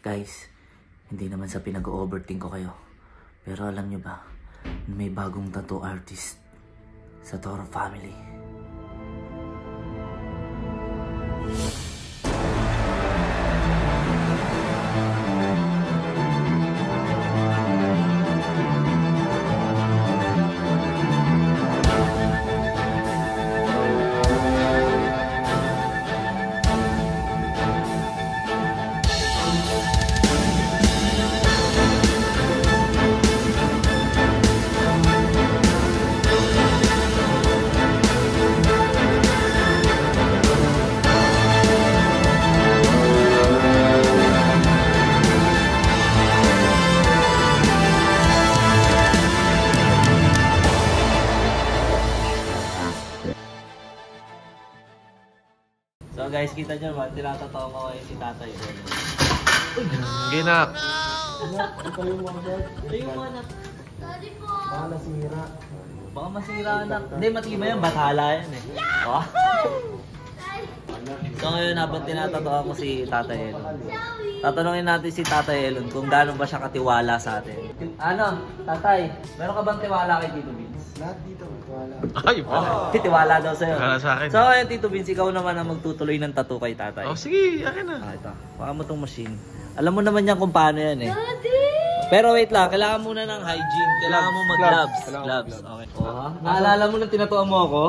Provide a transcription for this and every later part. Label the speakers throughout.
Speaker 1: Guys, hindi naman sa pinag-overthink ko kayo. Pero alam nyo ba, may bagong tattoo artist sa Toro family. So guys, kita nyo ba? Tinatatawa ko kayo si tatay.
Speaker 2: Ginak.
Speaker 3: Ito yung mga dad.
Speaker 1: Ito yung anak.
Speaker 4: Sorry po.
Speaker 3: Baka nasira.
Speaker 1: Baka masira anak. Hindi, matibay yan. Bathala yan eh. Oh. So ngayon habang tinatatawa ko si Tatay Elon. Tatanungin natin si Tatay Elon kung gaano ba siya katiwala sa atin. Ano? Tatay, meron ka bang tiwala kay Tito Vince?
Speaker 3: Lahat dito, wala.
Speaker 2: Ay, pala.
Speaker 1: Tiwala daw sa'yo.
Speaker 2: Tiwala sa akin.
Speaker 1: So ngayon Tito Vince, ikaw naman ang magtutuloy ng tattoo kay Tatay.
Speaker 2: Oh, sige, akin na.
Speaker 1: Ito. Baka mo tong machine. Alam mo naman yan kung paano yan eh.
Speaker 4: Daddy!
Speaker 1: Pero wait lang, kailangan muna ng hygiene. Kailangan mo mag-gloves.
Speaker 2: Gloves.
Speaker 1: Gloves. Okay. Oh, naalala mo nang tinatuan mo ako?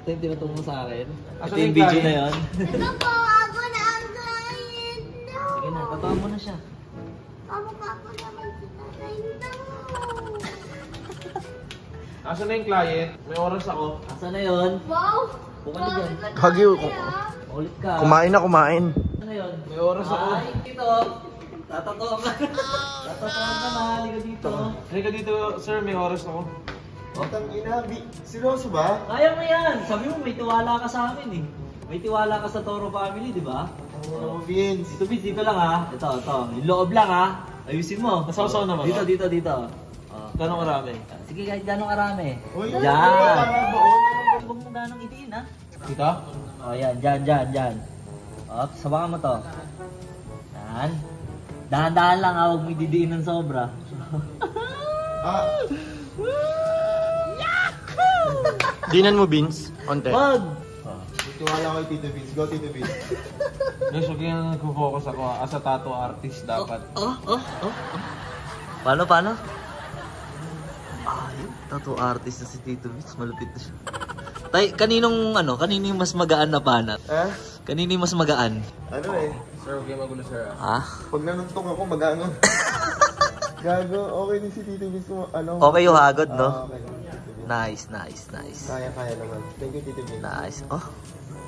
Speaker 1: Ito yung tinatuan mo sa akin. Ito yung
Speaker 2: yung
Speaker 1: video
Speaker 2: client?
Speaker 1: na yon.
Speaker 4: Ito po, ako na ang client. No!
Speaker 1: Sige na, tatuan mo na siya.
Speaker 4: Kamukha ko naman si tatay. No!
Speaker 2: Asa na yung client? May oras ako.
Speaker 1: Asa na yon?
Speaker 4: Wow!
Speaker 1: Bukal na dyan.
Speaker 3: Hagyo.
Speaker 1: Ulit ka.
Speaker 3: Kumain na kumain.
Speaker 1: Ano na yon?
Speaker 2: May oras ako.
Speaker 1: Ay, dito. Tatatuan ka. Tatatuan ka na. Halika dito.
Speaker 2: Halika dito, sir. May oras ako.
Speaker 3: Tang ina, seryoso ba?
Speaker 1: Kaya mo yan. Sabi mo, may tiwala ka sa amin eh. May tiwala ka sa Toro family, di ba?
Speaker 3: Oo, Vince.
Speaker 1: Dito, Vince, dito lang ha. Ito. Yung loob lang ha. Ayusin mo.
Speaker 2: Nasaw-saw na ba?
Speaker 1: Dito.
Speaker 2: Gano'ng marami?
Speaker 1: Sige kahit gano'ng karami.
Speaker 3: Uy,
Speaker 1: Yan.
Speaker 3: tama ba?
Speaker 1: Huwag mo ganong itiin ha.
Speaker 2: Dito?
Speaker 1: O yan, dyan. O, sabakan mo to. Yan. Dahan-dahan lang ha, huwag mo ididiin ng sobra.
Speaker 3: Ah,
Speaker 5: Dinan mo, Vince? Onte.
Speaker 1: Wag!
Speaker 3: tiwala ko kay Tito Vince. Go, Tito Vince.
Speaker 2: Guys, huwag yung nag-focus ako. As a tattoo artist dapat.
Speaker 1: Paano? Ay, tattoo artist na si Tito Vince, malupit na siya. Tay, kaninong mas magaan na panat?
Speaker 3: Ha?
Speaker 1: Kanino yung mas magaan?
Speaker 3: Ano eh?
Speaker 2: Sir, huwag yung magulo, sir.
Speaker 1: Ha?
Speaker 3: Pag nanuntok ako, mag-ano? Gago, okay din si Tito Vince. Ano?
Speaker 1: Okay yung hagod, no?
Speaker 3: Okay.
Speaker 1: Nice.
Speaker 3: Kaya naman. Thank you, Tito Vince.
Speaker 1: Nice. Oh,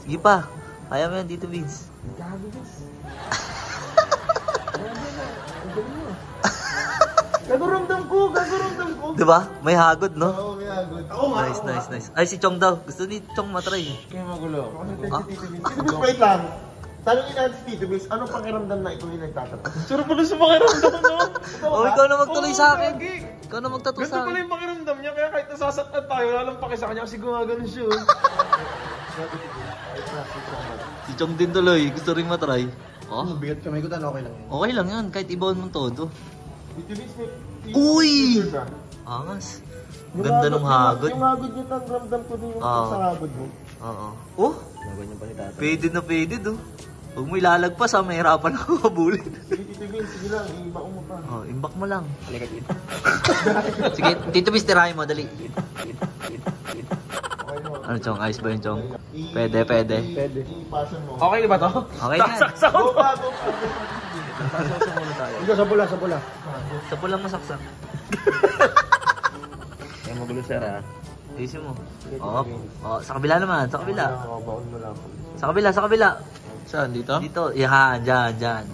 Speaker 1: sige pa. Kaya mo yan, Tito Vince.
Speaker 3: Gago, Vince. Gago-ramdam ko.
Speaker 1: Diba? May hagod, no?
Speaker 3: Oo, may agad.
Speaker 1: Nice. Ay, si Chong daw. Gusto ni Chong matry.
Speaker 2: Huwag yung magulo.
Speaker 3: Thank you, Tito Vince. Tito Vince, wait lang. Tanongin natin si Tito Vince, anong pakiramdam na ikaw yung nagtatatap?
Speaker 2: Sure pala sa pakiramdam, no?
Speaker 1: Oh, ikaw na magtuloy sa akin.
Speaker 2: Gagi.
Speaker 1: Ikaw na magtattoo
Speaker 2: Ganito
Speaker 1: sa
Speaker 2: pala
Speaker 1: akin.
Speaker 2: yung pakiramdam niya, kaya kahit nasasaktan tayo, lalang paki sa kanya kasi gumagano siya.
Speaker 1: Si Chong din tuloy. Gusto rin matry. Oh,
Speaker 3: Bigat kamay ko, okay lang yun.
Speaker 1: okay lang yan. Kahit ibaon mo todo.
Speaker 3: Tito Vince, may...
Speaker 1: Uy!
Speaker 3: Picture ba?
Speaker 1: Angas.
Speaker 3: Yung
Speaker 1: Ganda nung hagod.
Speaker 3: Yung hagod niya, ramdam ko din yung
Speaker 1: Oo.
Speaker 3: sa hagod mo.
Speaker 1: Oo. Oh,
Speaker 3: Ganyan pa ni tatay.
Speaker 1: pwede do. Huwag mo ilalagpas ha. Mahirapan ako kabulin.
Speaker 3: Sige, Tito Vince, sige lang, iba mo pa.
Speaker 1: Oh, imbak mo lang.
Speaker 3: Halika dito.
Speaker 1: Sige, Tito Vince, tirahin mo. Dali.
Speaker 3: Okay mo.
Speaker 1: Ano, Chong? Ayos ba yun, Chong? Pwede.
Speaker 3: I-passion mo.
Speaker 2: Okay ba to?
Speaker 1: Okay na.
Speaker 2: Saksak
Speaker 3: Go
Speaker 2: ako!
Speaker 3: pa, go pa.
Speaker 2: Saksak muna tayo.
Speaker 3: Ikaw, sa pula.
Speaker 1: Sa pulang masaksak.
Speaker 2: Kaya magulo, sir, ha?
Speaker 1: Ayusin mo. Oh, sa kabila naman. Sa kabila.
Speaker 3: Baon mo lang.
Speaker 1: Sa kabila.
Speaker 2: Saan? Dito?
Speaker 1: Dito. Yan, dyan.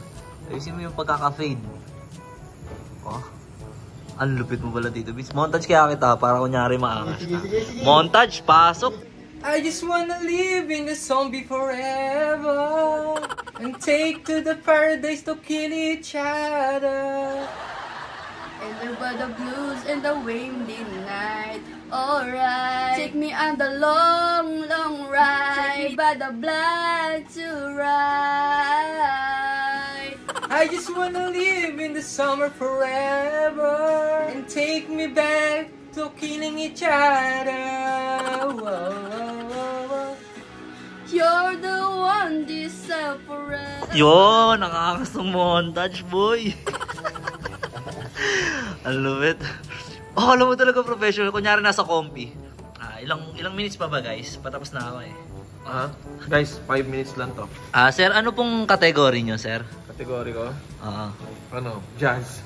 Speaker 1: Ayusin mo yung pagkaka-fade. Oh. Ang lupit mo pala dito, Vince. Montage kaya kita para kunyari maangas.
Speaker 3: Sige.
Speaker 1: Montage, pasok.
Speaker 6: I just wanna live in the zombie forever and take to the paradise to kill each other.
Speaker 4: And there were the blues and the windy night. Alright, take me on the long ride. Take me by the blood to ride.
Speaker 6: I I just wanna live in the summer forever and take me back to killing each other. Whoa, whoa, whoa.
Speaker 4: You're the one deserve forever.
Speaker 1: Yun, nakakasong montage, boy. Ang lupit. Oh, alam mo talaga professional. Kunyari nasa compi. Ilang minutes pa ba, guys? Patapos na ako eh.
Speaker 2: Guys, 5 minutes lang to.
Speaker 1: Sir, ano pong category nyo, sir?
Speaker 2: Kategory ko?
Speaker 1: Oo.
Speaker 2: Ano? Jazz.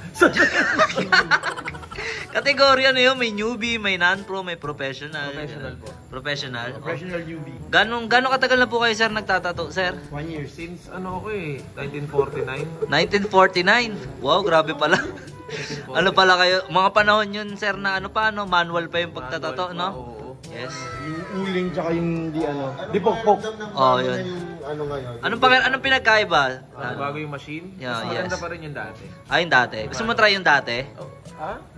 Speaker 1: Kategory ano yun? May newbie, may non-pro, may professional.
Speaker 2: Professional po.
Speaker 1: Professional?
Speaker 3: Professional newbie.
Speaker 1: Gano'ng katagal na po kayo, sir, nagtatato, sir?
Speaker 3: 1 year.
Speaker 2: Since ano ako eh, 1949.
Speaker 1: 1949. Wow, grabe pala. Ano pala kayo? Mga panahon yun, sir, na ano pa, no? Manual pa yung pagtatato, no?
Speaker 2: Oo.
Speaker 1: Yes.
Speaker 3: Yung uling tsaka yung di ano. Di pokpok.
Speaker 1: Oh, yun.
Speaker 3: Yung ano ngayon.
Speaker 1: Anong pinagkaiba?
Speaker 2: Bago yung machine,
Speaker 1: Yeah,
Speaker 2: mas maganda
Speaker 1: yes.
Speaker 2: pa rin yung dati.
Speaker 1: Yung dati. Gusto mo try yung dati?
Speaker 2: Oh,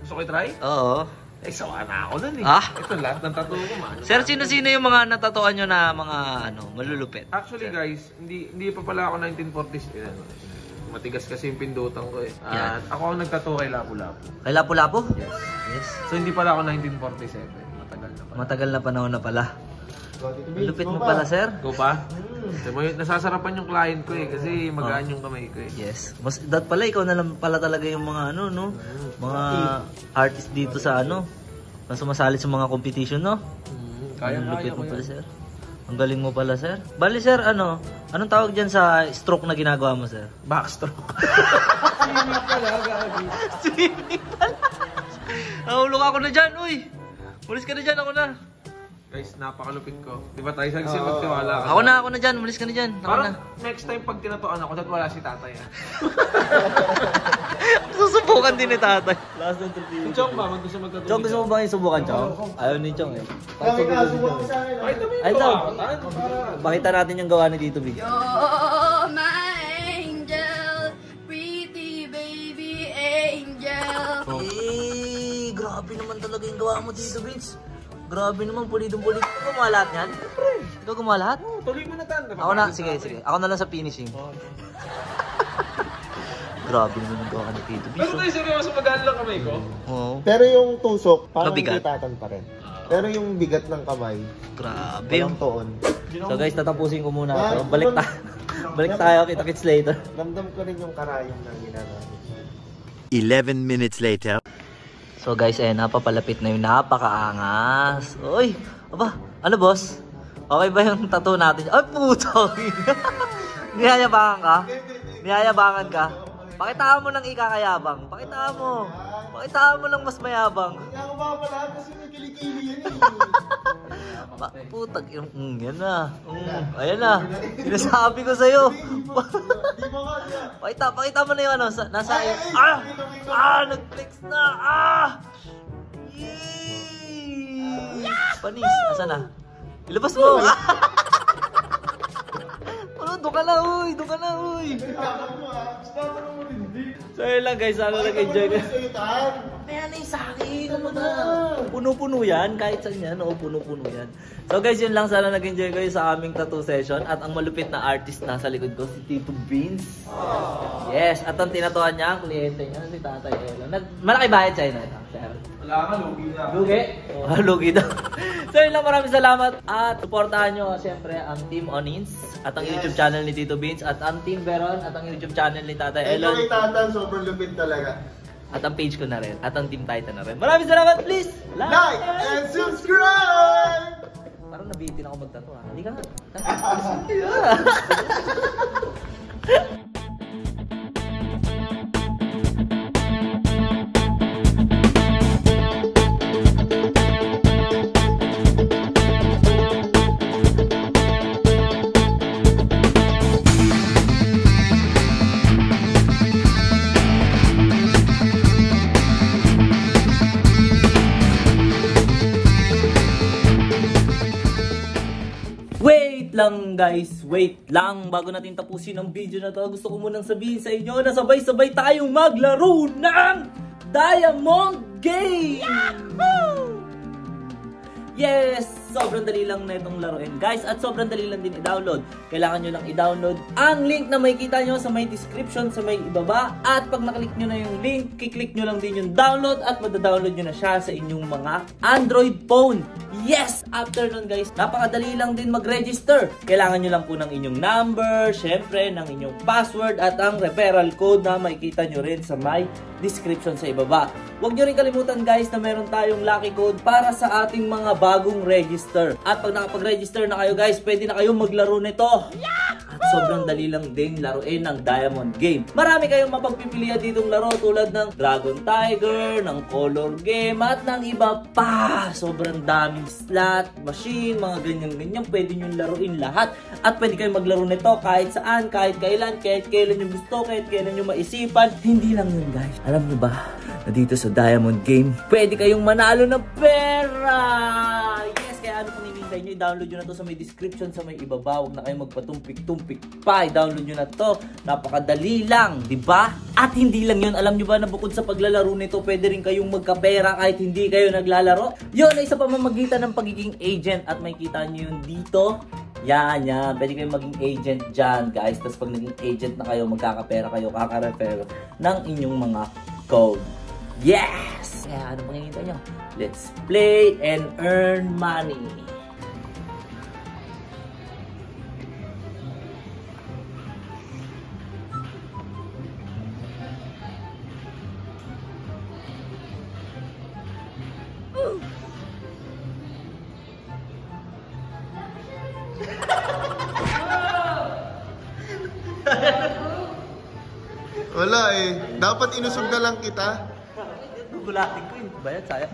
Speaker 2: gusto ko i-try?
Speaker 1: Oo.
Speaker 2: Sawa na ako dun eh.
Speaker 1: Ah?
Speaker 2: Ito lahat ng tattoo ko man.
Speaker 1: Sir, sino-sino yung mga natatuan nyo na mga malulupit?
Speaker 2: Actually guys, hindi pa pala ako 1940s. Matigas kasi yung pindutan ko eh.
Speaker 1: Yeah.
Speaker 2: At ako ang nagtattoo kay Lapu-Lapu.
Speaker 1: Kay Lapu-Lapu? Yes.
Speaker 2: So hindi pala ako 1947. Matagal na pala.
Speaker 1: Matagal na panahon na pala. Lupit mo pala, sir.
Speaker 2: Go pa? Nasasarapan yung client ko eh kasi magaan yung kamay ko eh.
Speaker 1: Yes. Dat pala, ikaw na lang pala talaga yung mga mga artist dito sa na sumasali sa mga competition, no?
Speaker 2: Kaya-kaya
Speaker 1: Lupit
Speaker 2: ko
Speaker 1: mo pala,
Speaker 2: yan.
Speaker 1: sir. Ang galing mo pala, sir. Bali, sir, anong tawag dyan sa stroke na ginagawa mo, sir?
Speaker 2: Backstroke.
Speaker 6: Swimming pala, gagi.
Speaker 1: Swimming pala. Nahulog ako na dyan, uy. Mulis ka na dyan, ako na.
Speaker 2: Guys, napakalupit ko. Di ba tayo sa magtiwala ka?
Speaker 1: Ako na dyan, mulis ka na dyan. Ako
Speaker 2: Parang
Speaker 1: na.
Speaker 2: next time pag tinatuan ako, dahil wala si tatay ah.
Speaker 1: Susubukan din ni tatay.
Speaker 2: Last ng trivia. Chong ba? Gusto magtatuwa?
Speaker 1: Chong, gusto mo bang isubukan, Chong? Ayaw ni Chong eh.
Speaker 3: Kami kasubukan sa akin.
Speaker 2: Ay, ito
Speaker 1: Ay, ito. Pakita natin yung gawa ni Tito Big.
Speaker 4: You're my angel, pretty baby angel.
Speaker 1: Grabe naman talaga yung gawa mo, Tito Vince. Grabe naman, pulidong-pulit. Ikaw gumawa lahat yan? Ikaw gumawa lahat?
Speaker 2: Tuloy mo na tan.
Speaker 1: Ako na, sige. Ako na lang sa finishing. Grabe naman yung gawa ni Tito Vince.
Speaker 2: Pero tayo seryoso, magaan lang kamay ko.
Speaker 1: Oo.
Speaker 3: Pero yung tusok, parang
Speaker 1: Mabigat.
Speaker 3: bitatan pa rin. Pero yung bigat ng kamay,
Speaker 1: Grabe.
Speaker 3: walang toon.
Speaker 1: So guys, tatapusin ko muna ito. Balik tayo, kita-kits later.
Speaker 3: Ramdam ko rin yung karayong na ginagawa.
Speaker 5: 11 minutes later.
Speaker 1: So guys, napapalapit na yung napakaangas. Uy, aba, ano boss? Okay ba yung tattoo natin? Ay, puto! Niyayabangan ka? Niyayabangan ka? Pakitaan mo ng ikakayabang. Pakitaan mo. Pakitaan mo ng mas mayabang.
Speaker 3: Hindi ako mapapala kasi may kilikili yan eh.
Speaker 1: Putag, yan na. Ayan na. Sinasabi ko sa'yo.
Speaker 3: Di ba nga?
Speaker 1: Pakita mo na yung nasa iyo. Nag-flex na. Yay! Panis, asa na? Ilabas mo. Doon ka na, uy. So yun lang guys, sana nag-enjoy kayo. Kaya na sa akin, ano na. Puno-puno yan, kahit saan yan, puno-puno yan. So guys, yun lang, sana nag-enjoy kayo sa aming tattoo session. At ang malupit na artist na sa likod ko, si Tito Vince. Yes, at ang tinatuan niya, ang kliyente niya, si Tatay Elo. Malaki bayad sa'yo na ito, sir.
Speaker 2: Wala ka, lugi na.
Speaker 1: Lugi? Lugi daw. So yun lang, maraming salamat. At supportahan nyo siyempre ang Team Onins at ang YouTube channel ni Tito Vince at ang Team Veron at ang YouTube channel ni Tatay
Speaker 3: Ito
Speaker 1: Elon.
Speaker 3: kay Tatan, sobrang lupit talaga.
Speaker 1: At ang page ko na rin. At ang Team Titan na rin. Maraming salamat, please!
Speaker 3: Like and subscribe!
Speaker 1: Parang nabitin ako magtato ha. Hindi ka nga. Wait lang guys, wait lang. Bago natin tapusin ang video na to, gusto ko munang sabihin sa inyo na sabay-sabay tayong maglaro ng Diamond Game! Yahoo! Yes! sobrang dali lang na itong laruin guys at sobrang dali lang din i-download. Kailangan nyo lang i-download ang link na makikita nyo sa may description sa may ibaba at pag naklik nyo na yung link, kiklik nyo lang din yung download at madadownload nyo na siya sa inyong mga Android phone. Yes! After nun guys, napakadali lang din mag-register. Kailangan nyo lang po ng inyong number, syempre ng inyong password at ang referral code na makikita nyo rin sa may description sa ibaba. Huwag nyo rin kalimutan guys na meron tayong lucky code para sa ating mga bagong register. At pag nakapag-register na kayo guys, pwede na kayong maglaro nito. At sobrang dali lang din laruin ng Diamond Game. Marami kayong mapagpipilian ditong laro tulad ng Dragon Tiger, ng Color Game at ng iba pa. Sobrang daming slot, machine, mga ganyan-ganyan. Pwede nyo laruin lahat. At pwede kayong maglaro nito kahit saan, kahit kailan nyo gusto, kahit kailan nyo maisipan. Hindi lang yun guys. Alam nyo ba na dito sa Diamond Game, pwede kayong manalo ng pera! Yes! Kaya ano pang hinihintay nyo, i-download nyo na to sa may description, sa may ibaba. Huwag na kayong magpatumpik-tumpik pa. I-download nyo na to. Napakadali lang, di ba? At hindi lang yun. Alam nyo ba na bukod sa paglalaro nito, pwede rin kayong magkapera kahit hindi kayo naglalaro? Yun ay sa pamamagitan ng pagiging agent. At makikita nyo yun dito. Yan. Pwede kayong maging agent dyan, guys. Tapos pag naging agent na kayo, magkakapera kayo, kaka-refer ng inyong mga code. Yes! Kaya ano pang hinihintay nyo? Let's play and earn money.
Speaker 3: Wala eh. Dapat inusog na lang kita.
Speaker 1: Gugulatin ko yun. Bayad, sayang.